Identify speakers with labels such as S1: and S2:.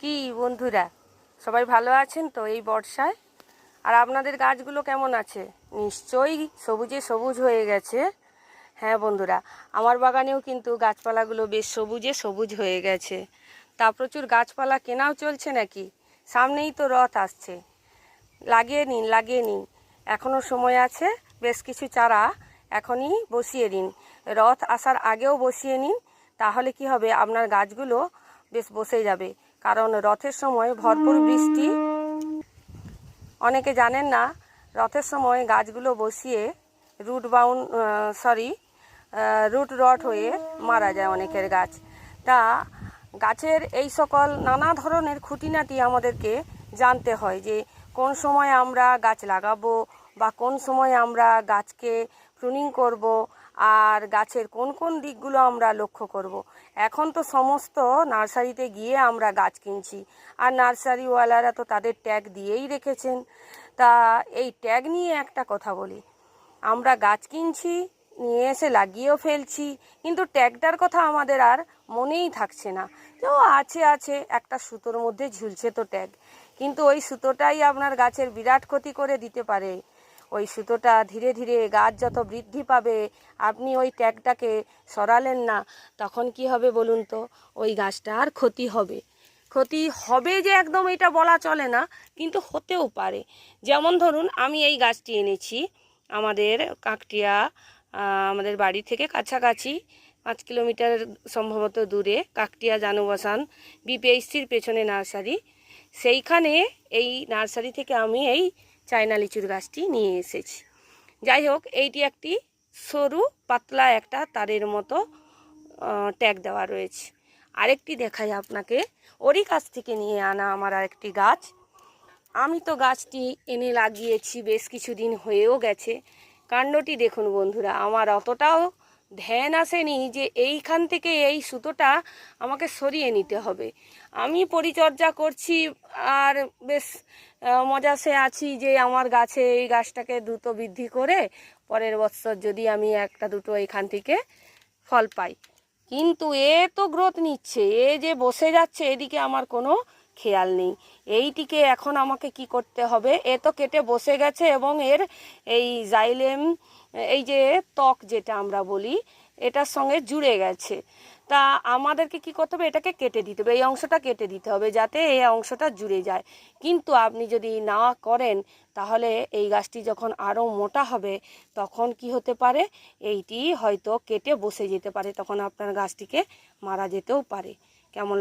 S1: কি বন্ধুরা, সবাই ভালো আছেন তো এই বর্ষায়? আর আপনাদের গাছগুলো কেমন আছে? নিশ্চয়ই সবুজে সবুজ হয়ে গেছে। হ্যাঁ বন্ধুরা, আমার বাগানেও কিন্তু গাছপালাগুলো বেশ সবুজে সবুজ হয়ে গেছে। তা প্রচুর গাছপালা কেনাও চলছে নাকি? সামনেই তো রথ আসছে, লাগিয়ে নিন লাগিয়ে নিন, এখনও সময় আছে। বেশ কিছু চারা এখনই বসিয়ে নিন, রথ আসার আগেও বসিয়ে নিন, তাহলে কি হবে, আপনার গাছগুলো বেশ বসে যাবে। কারণ রথের সময় ভরপুর বৃষ্টি, অনেকে জানেন না, রথের সময় গাছগুলো বসিয়ে রুট রট হয়ে মারা যায় অনেকের গাছ। তা গাছের এই সকল নানা ধরনের খুঁটিনাটি আমাদেরকে জানতে হয়, যে কোন সময় আমরা গাছ লাগাবো বা কোন সময় আমরা গাছকে প্রুনিং করব, আর গাছের কোন কোন দিকগুলো আমরা লক্ষ্য করব। এখন তো সমস্ত নার্সারিতে গিয়ে আমরা গাছ কিনছি, আর নার্সারিওয়ালারা তো তাদের ট্যাগ দিয়েই রেখেছেন। তা এই ট্যাগ নিয়ে একটা কথা বলি, আমরা গাছ কিনছি, নিয়ে এসে লাগিয়েও ফেলছি, কিন্তু ট্যাগটার কথা আমাদের আর মনেই থাকছে না। তো আছে একটা সুতোর মধ্যে ঝুলছে তো ট্যাগ, কিন্তু ওই সুতোটাই আপনার গাছের বিরাট ক্ষতি করে দিতে পারে। ওই সুতোটা ধীরে ধীরে গাছ যত বৃদ্ধি পাবে, আপনি ওই ট্যাগটাকে সরালেন না, তখন কি হবে বলুন তো? ওই গাছটার ক্ষতি হবে। ক্ষতি হবে যে একদম এটা বলা চলে না, কিন্তু হতেও পারে। যেমন ধরুন, আমি এই গাছটি এনেছি আমাদের কাকটিয়া, আমাদের বাড়ি থেকে কাছাকাছি 5 কিলোমিটার সম্ভবত দূরে কাকটিয়া জানুবসান বিপিএইচসির পেছনে নার্সারি, সেইখানে এই নার্সারি থেকে আমি এই চায়না লিচুর গাছটি নিয়ে এসেছি। যাই হোক, এইটি একটি সরু পাতলা একটা তারের মতো ট্যাগ দেওয়া রয়েছে। আরেকটি দেখাই আপনাকে, ওরই কাছ থেকে নিয়ে আনা আমার আরেকটি গাছ। আমি তো গাছটি এনে লাগিয়েছি, বেশ কিছুদিন হয়েও গেছে। কাণ্ডটি দেখুন বন্ধুরা, আমার অতটাও ধ্যান আসেনি যে এইখান থেকে এই সুতোটা আমাকে সরিয়ে নিতে হবে। আমি পরিচর্যা করছি আর বেশ মজাসে আছি যে আমার গাছে এই গাছটাকে দ্রুত বৃদ্ধি করে পরের বছর যদি আমি একটা দুটো এখান থেকে ফল পাই। কিন্তু এ তো গ্রোথ নিচ্ছে, এ যে বসে যাচ্ছে, এদিকে আমার কোনো খেয়াল নেই। এইটিকে এখন আমাকে কি করতে হবে, এ তো কেটে বসে গেছে এবং এর এই জাইলেম, এই যে ত্বক যেটা আমরা বলি, এটার সঙ্গে জুড়ে গেছে। তা আমাদেরকে কি করতে হবে, এটাকে কেটে দিতে হবে, এই অংশটা কেটে দিতে হবে যাতে এই অংশটা জুড়ে যায়। কিন্তু আপনি যদি না করেন, তাহলে এই গাছটি যখন আরও মোটা হবে, তখন কি হতে পারে, এইটি হয়তো কেটে বসে যেতে পারে, তখন আপনার গাছটিকে মারা যেতেও পারে। কেমন